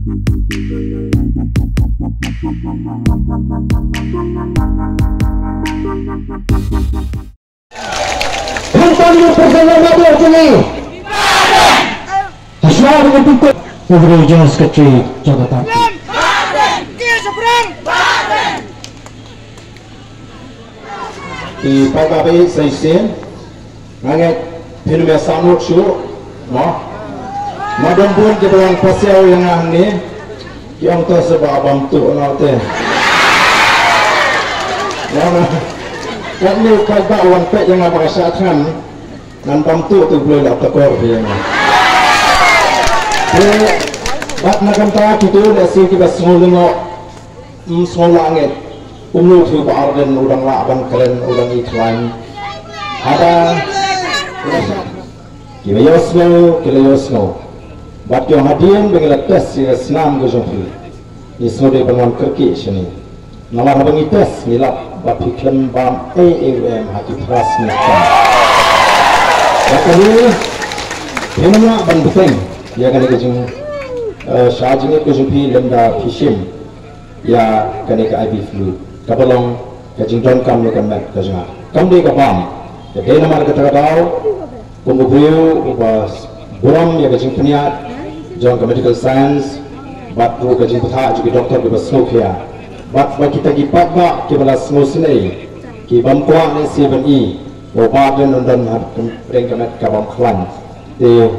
Kampanye bersama Mabuk Juni Hasra dengan tutup Overall General Secretary Jabatan Thì paggabi sa isin Nangit pinumesano siyo Madambun kita orang pasyaw yang ni Yang tu sebab bantu nanti Kat ni pagba orang pek yang apa kesatuan Dan bantu tu boleh lah tekor dia Bat nak kata kita dasi kita semua tengok semua langit umur tu berardan udang laban kalian udang iklan ada kita yosno bat yang hadian bagi tes senam ke jompi di semua di bangunan kerki sini nama bagi tes milap bat iklan bam AAM hati teras macam kali ini nama ban beteng ya kan kejung Syajini ke jumpi lemda fishim ya kani ke IB flu kapalong kajing don kam ni kamet kajunga kam di kapam ya dena mar kata katau kumbubriu ubas buram ya kajing peniat jong ke medical science bat ru kajing putha juga doktor ke basnokia bat kita gipat ba ke balas musnei ki bamkwa ni 7E obat dan reng kamet kabam klan de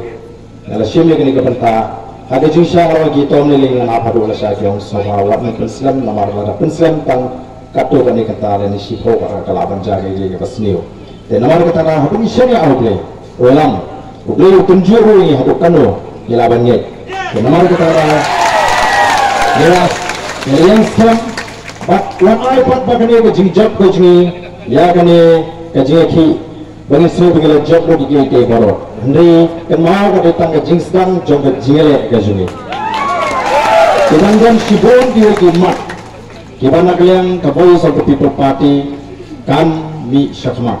ala shimye kani ke banta ada juga orang kita melihat apa dulu saya yang semua warna Islam nama warna Islam tang katu kani kata ini siapa orang kalaban jaga ini pasniu. Dan nama kata orang apa ni syariah boleh, ulang, boleh tunjuk ini apa kanu kalabannya. Dan nama kata orang jelas yang Islam, buat iPad bagani kajing job kajing ya kani kajing ki bagi semua bagi job lagi kita baru. Henry kenal kat datang ke Jingstan jom ke Jingele ke Jungi. Sedangkan Shibon dia kimat. Kibana kalian ke Voice of the People Party kan mi syafma.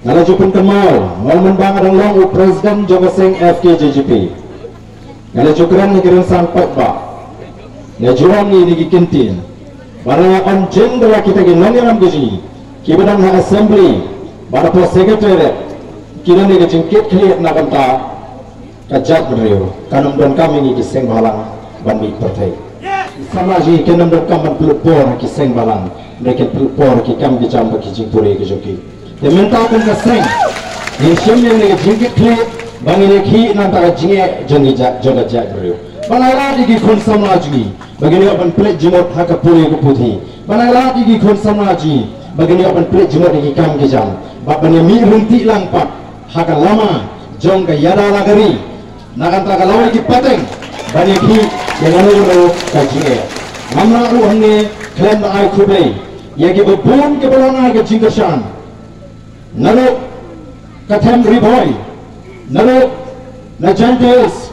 Nala jupun kenal, mal membang adang long Presiden jom sing FKJJP. Nala cukran ni kiran sampai ba. Nala juang ni di kintin. Barang on jenderal kita ginan yang amguji. Kibadang ha assembly, bara pos secretary. Kira ni kecingkit kelihat nak kata kajat beriu kanum dan kami ni kiseng balang bandit partai sama ji kanum dan kami pelupor kiseng balang mereka pelupor kikam kicam kicing puri kijoki minta pun kiseng ni semua ni kecingkit kelihat bangi ni ki nanti kajinge jongi joga jat beriu banala di konsam lagi begini apan pelik jemut hak puri keputi banala di konsam lagi begini apan pelik jemut di kikam kicam bapanya mi runti langpat hakan lama jong ke yada lagari nakan tak lawan ki pateng banyak ki yang lalu kajian mamra ru hanne klaim da ai kubai ya ki bun ke balana ke jingkasan nalu katem riboy nalu najantes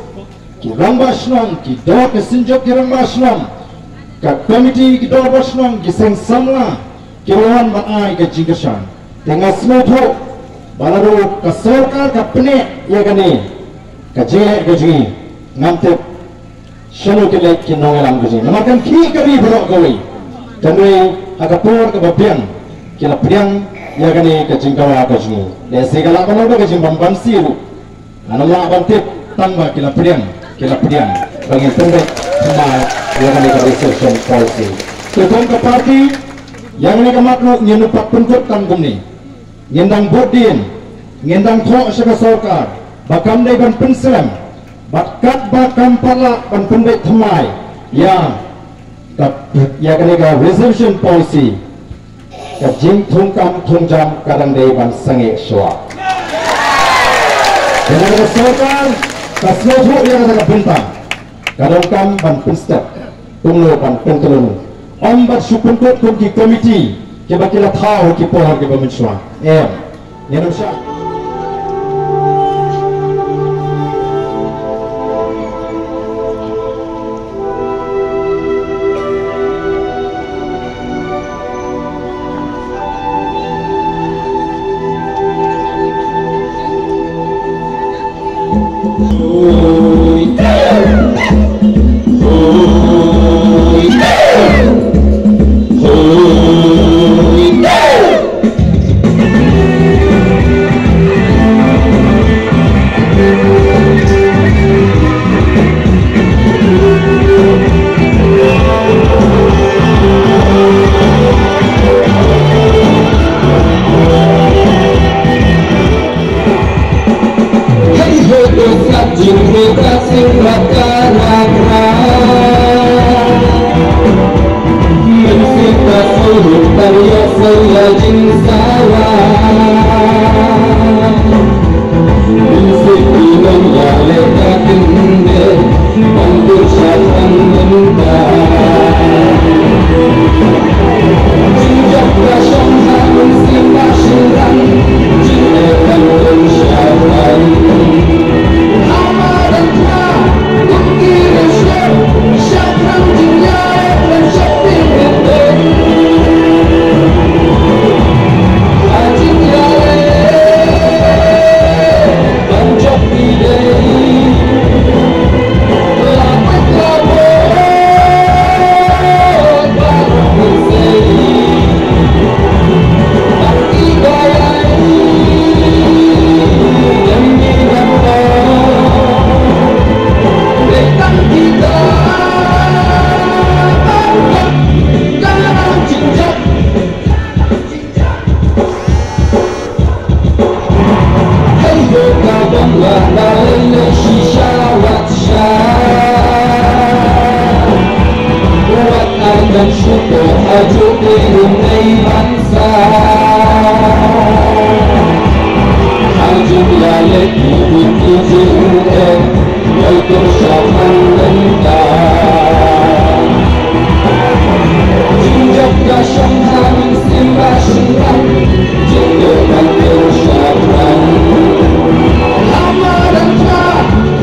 ki rambasnam ki dok sinjok ki rambasnam ka komiti ki dok basnam ki seng samla ki lawan ba ai ke jingkasan dengan semua baru keserkar kapne ya kani kaje gaji ngamte shalo kele kinongelam gaji namakan ki kari borok gawi tanwe agapur ke bapian kila priang ya kani kajingkawa gaji le segala kono gaji bambam siru anama bantip tangba kila priang bagi tengok sama ya kani reception policy ketua ke parti yang ni kemaklu nyenupak penkut tanggung ni ngendang bodin ngendang thok syaka sarkar bakam dai ban pensem bakat bakam pala ban pendek thamai ya kene ga resolution policy ka jing thungkam thungjam kadang dai ban sange shwa dengan sarkar kasno thok yang ada bentang kadang kam ban pensep tunglo ban pentulun ombat sukunkut di komiti ke bakila thau ki pohar ke bamenswa nyenum sya Tarya saya jinsawa Minsiki menjale kakinde Bantur syatan minta Jinjak kasyong hanun sima syirang Jinekan dan syatan Amaran ka Bukti dan syar Syatan jinyai dan syapin gede dan syukur hajuk dirunai bangsa hajuk lalek hidup ijinke yaitu syaman lentang jinjak kasyong hamin simbah syurang jindekan bersyaman amaran ka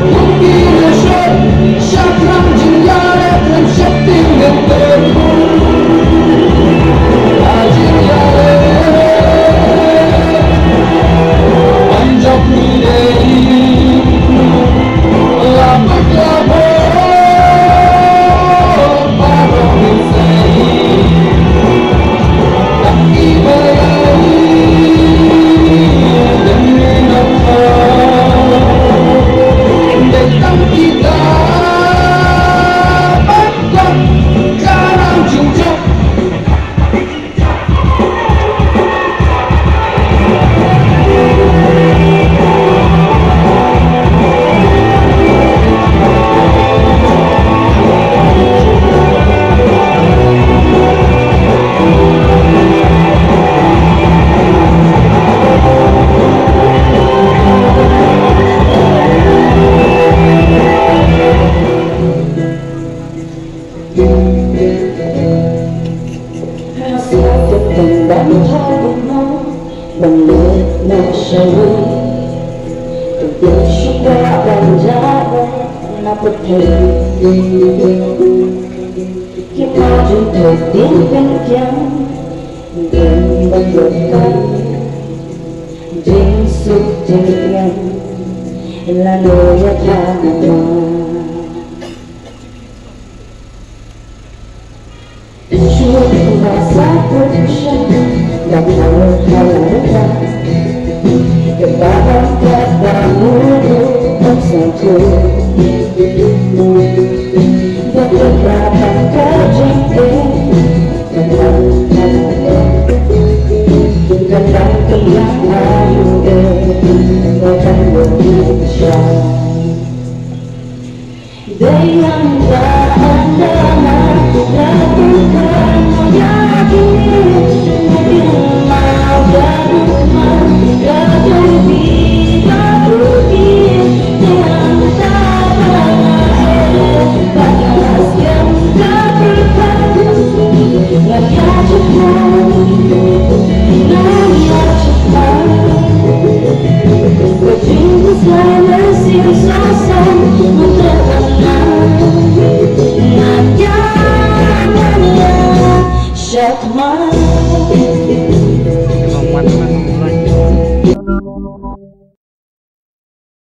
bukti resyur syakram jinjalek dan syakting genteng Anjak midai Lapet labor Parang minsai Tak ibalai Demi nafas Datang kita Bangkok Karang jinjak Kita duduk di bengkel dan berdoa Jingsuk jengkel lalu ya tanah Cukup masa production dan hal-hal Kebahan katamu bersatu Beberapa kejengkel Tentang kehilangan Bukan Indonesia Dengan tak ada lakukan Yang ini Mungkin mau dan rumah